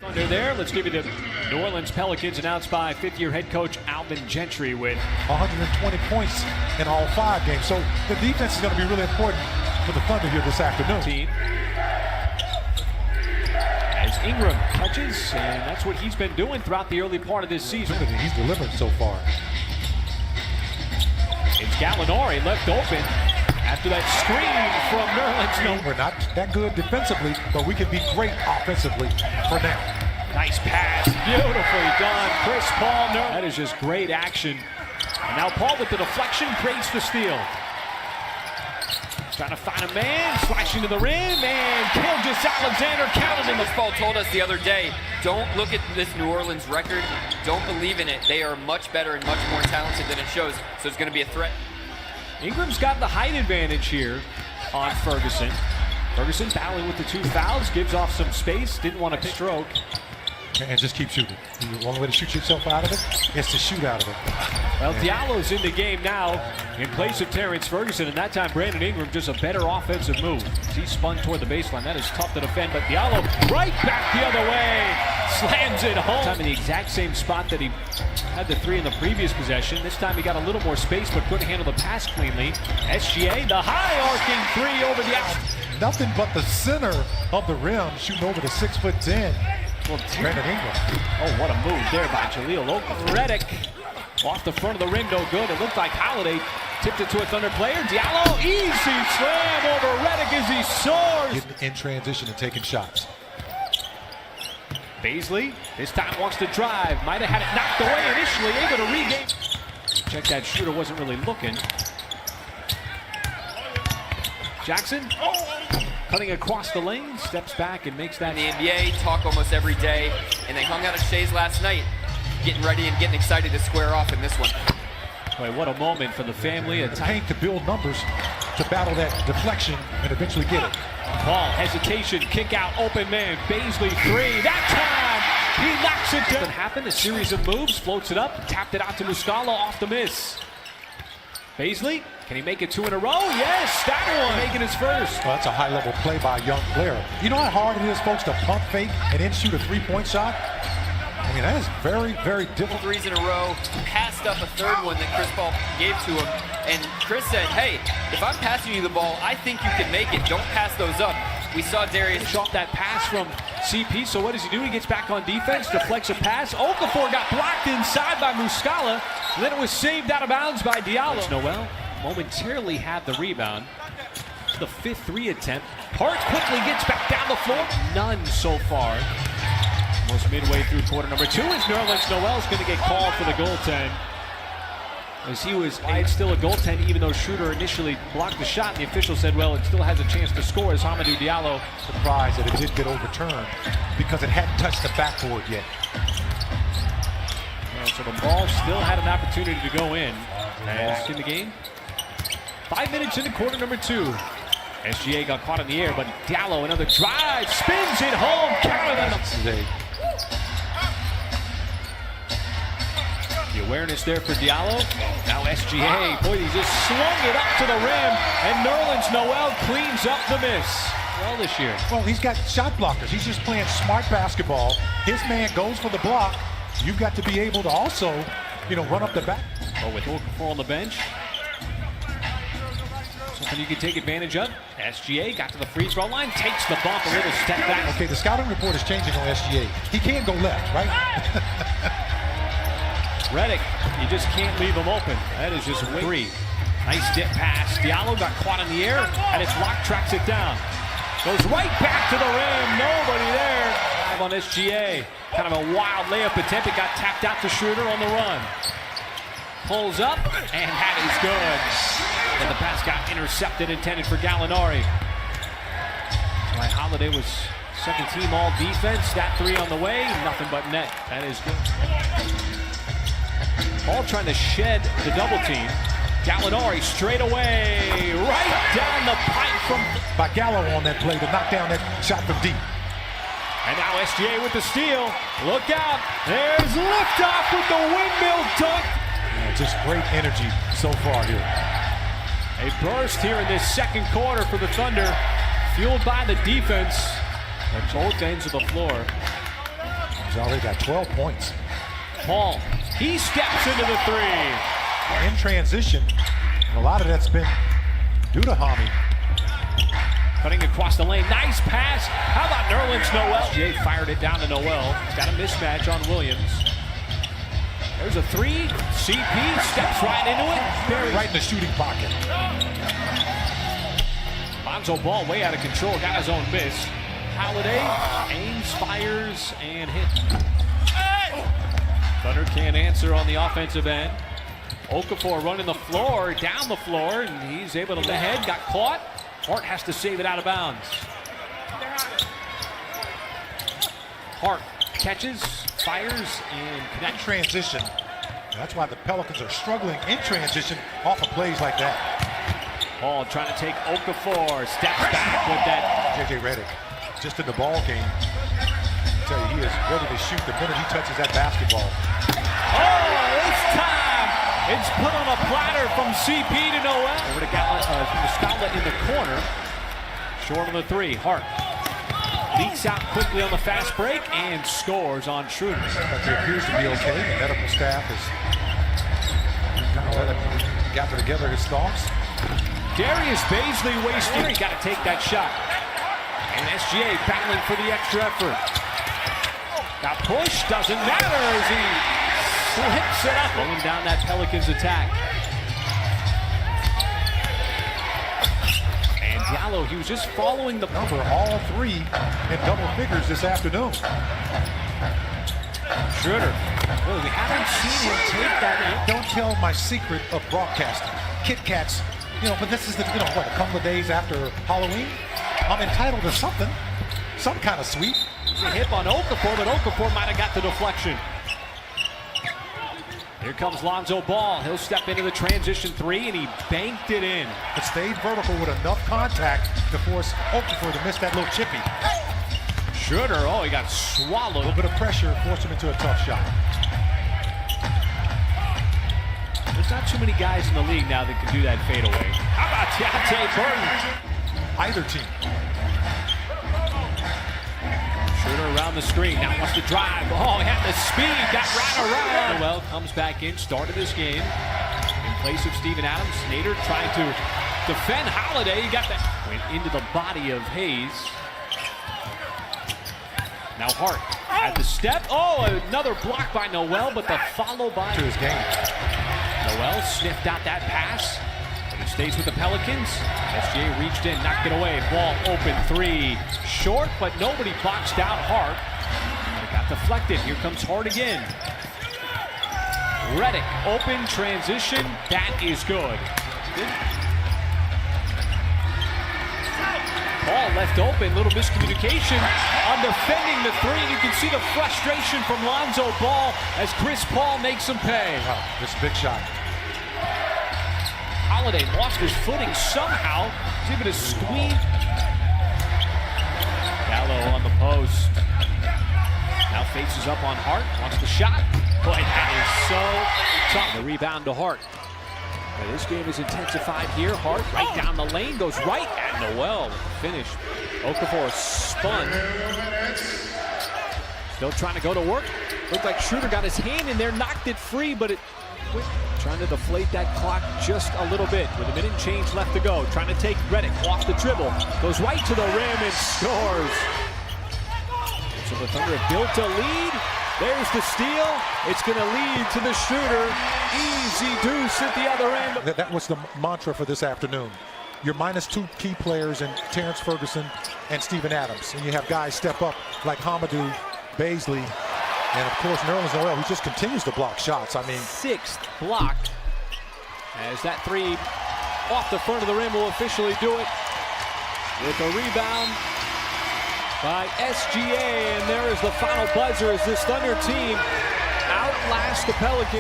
Thunder there. Let's give you the New Orleans Pelicans announced by fifth-year head coach Alvin Gentry with 120 points in all 5 games. So the defense is going to be really important for the Thunder here this afternoon. As Ingram touches, and that's what he's been doing throughout the early part of this season. He's delivered so far. It's Gallinari left open after that screen from Nerlens. We're not that good defensively, but we can be great offensively for now. Nice pass, beautifully done. Chris Paul, that is just great action. And now Paul with the deflection creates the steal. Trying to find a man, slashing to the rim, and Alexander counted him. Chris Paul told us the other day, don't look at this New Orleans record, don't believe in it. They are much better and much more talented than it shows, so it's going to be a threat. Ingram's got the height advantage here on Ferguson. Ferguson battling with the 2 fouls, gives off some space, didn't want to stroke. And just keep shooting. The only way to shoot yourself out of it is to shoot out of it. Well, Diallo's in the game now in place of Terrence Ferguson, and that time Brandon Ingram just a better offensive move. He spun toward the baseline. That is tough to defend, but Diallo right back the other way. Slams it home. Time in the exact same spot that he had the 3 in the previous possession. This time he got a little more space, but couldn't handle the pass cleanly. SGA, the high arcing 3 over the out. Nothing but the center of the rim shooting over the 6'10". Well, Brandon Ingram. Oh, what a move there by Jahlil Okafor. Redick off the front of the rim, no good. It looked like Holiday tipped it to a Thunder player. Diallo, easy slam over Redick as he soars. Getting in transition and taking shots. Baisley, this time wants to drive. Might have had it knocked away initially, able to regain. Check that shooter, wasn't really looking. Jackson, cutting across the lane, steps back and makes that. In the NBA, talk almost every day, and they hung out at Shea's last night, getting ready and getting excited to square off in this one. Boy, what a moment for the family. Paint to build numbers, to battle that deflection and eventually get it. Paul, hesitation, kick out, open man, Baisley 3. That time, he knocks it down. What happened? A series of moves, floats it up, tapped it out to Muscala off the miss. Baisley, can he make it 2 in a row? Yes, that one making his first. Well, that's a high-level play by a young player. You know how hard it is, folks, to pump fake and then shoot a 3-point shot? I mean, that is very, very difficult. 3s in a row, passed up a 3rd one that Chris Paul gave to him. And Chris said, hey, if I'm passing you the ball, I think you can make it. Don't pass those up. We saw Darius off that pass from CP, so what does he do? He gets back on defense, deflects a pass. Okafor got blocked inside by Muscala, and then it was saved out of bounds by Diallo. Noel momentarily had the rebound. The 5th 3 attempt. Hart quickly gets back down the floor. None so far. Almost midway through quarter number 2 as Nerlens Noel's going to get called for the goaltend. As he was, it's still a goaltend even though Schroeder initially blocked the shot, and the official said, well, it still has a chance to score as Hamidou Diallo. Surprised that it didn't get overturned because it hadn't touched the backboard yet. Yeah, so the ball still had an opportunity to go in. As in the game, 5 minutes into quarter number 2. SGA got caught in the air, but Diallo, another drive, spins it home, counted. The awareness there for Diallo. Now SGA, boy, he just swung it up to the rim, and Nerlens Noel cleans up the miss. Well this year. Well, he's got shot blockers. He's just playing smart basketball. His man goes for the block. You've got to be able to also, run up the back. Oh, with Okafor on the bench. Something you can take advantage of. SGA got to the free throw line, takes the bump, a little step back. Okay, the scouting report is changing on SGA. He can't go left, right? Redick, you just can't leave him open. That is just 3. Nice dip pass. Diallo got caught in the air, and it's lock tracks it down. Goes right back to the rim. Nobody there. On SGA. Kind of a wild layup attempt. It got tapped out to Schroeder on the run. Pulls up, and that is good. But the pass got intercepted, intended for Gallinari. Right, Holiday was second team all defense. That 3 on the way. Nothing but net. That is good. Paul trying to shed the double team. Gallinari straight away, right down the pipe from... By Gallo on that play to knock down that shot from deep. And now SGA with the steal. Look out, there's liftoff with the windmill dunk. Yeah, just great energy so far here. A burst here in this second quarter for the Thunder, fueled by the defense at both ends of the floor. He's already got 12 points. Paul, he steps into the three. In transition, and a lot of that's been due to Hami. Cutting across the lane, nice pass. How about Nerlens Noel? Jay fired it down to Noel. He's got a mismatch on Williams. There's a three. CP steps right into it. Right in the shooting pocket. Lonzo Ball way out of control, got his own miss. Holiday aims, fires, and hit. Thunder can't answer on the offensive end. Okafor running the floor, down the floor, and he's able to the head, got caught. Hart has to save it out of bounds. Hart catches, fires, and connects. Transition. That's why the Pelicans are struggling in transition off of plays like that. Paul trying to take Okafor, steps back with that. JJ Redick just in the ball game. I tell you, he is ready to shoot the minute he touches that basketball. Oh, it's time! It's put on a platter from CP to Noel. Over to Muscala in the corner. Short on the three. Hart leaks out quickly on the fast break and scores on Schroeder. But he appears to be okay. The medical staff is kind of let him gather together his thoughts. Darius Baisley wasting. He's got to take that shot. And SGA battling for the extra effort. Got pushed, doesn't matter as he slips it up. Rolling down that Pelicans attack. And Diallo, he was just following the number all three in double figures this afternoon. Schroeder. Well, we haven't seen him take that out. Don't tell my secret of broadcasting. Kit Kats, but this is a couple of days after Halloween. I'm entitled to something, some kind of sweet. A hip on Okafor, but Okafor might have got the deflection. Here comes Lonzo Ball. He'll step into the transition three, and he banked it in. It stayed vertical with enough contact to force Okafor to miss that little chippy. Schroeder, he got swallowed. A little bit of pressure forced him into a tough shot. There's not too many guys in the league now that can do that fadeaway. How about Deontay Burton? Either team. Schroeder around the screen, now wants to drive. He had the speed, got right around. Well, comes back in, started this game in place of Steven Adams. Nader trying to defend Holiday. He got that. Went into the body of Hayes. Now Hart at the step. Another block by Noel, but the follow by to his game. Noel sniffed out that pass. He stays with the Pelicans. SGA reached in, knocked it away. Ball open three. Short, but nobody boxed out Hart. It got deflected. Here comes Hart again. Redick, open transition. That is good. Ball left open, little miscommunication on defending the three. You can see the frustration from Lonzo Ball as Chris Paul makes him pay. This big shot. Holiday lost his footing somehow. He's able to squeeze. Gallo on the post. Now faces up on Hart. Wants the shot. Boy, that is so tough. The rebound to Hart. Now, this game is intensified here. Hart right down the lane. Goes right at Noel. Finish. Okafor spun. Still trying to go to work. Looked like Schroeder got his hand in there. Knocked it free, but it quit. Trying to deflate that clock just a little bit with a minute and change left to go. Trying to take Redick off the dribble. Goes right to the rim and scores. So the Thunder have built a lead. There's the steal. It's going to lead to the Schroeder. Easy deuce at the other end. That was the mantra for this afternoon. You're minus two key players in Terrence Ferguson and Steven Adams. And you have guys step up like Hamidou, Baisley, and of course, Nerlens Noel, who just continues to block shots. I mean, sixth block. As that three off the front of the rim will officially do it. With a rebound by SGA. And there is the final buzzer as this Thunder team outlasts the Pelicans.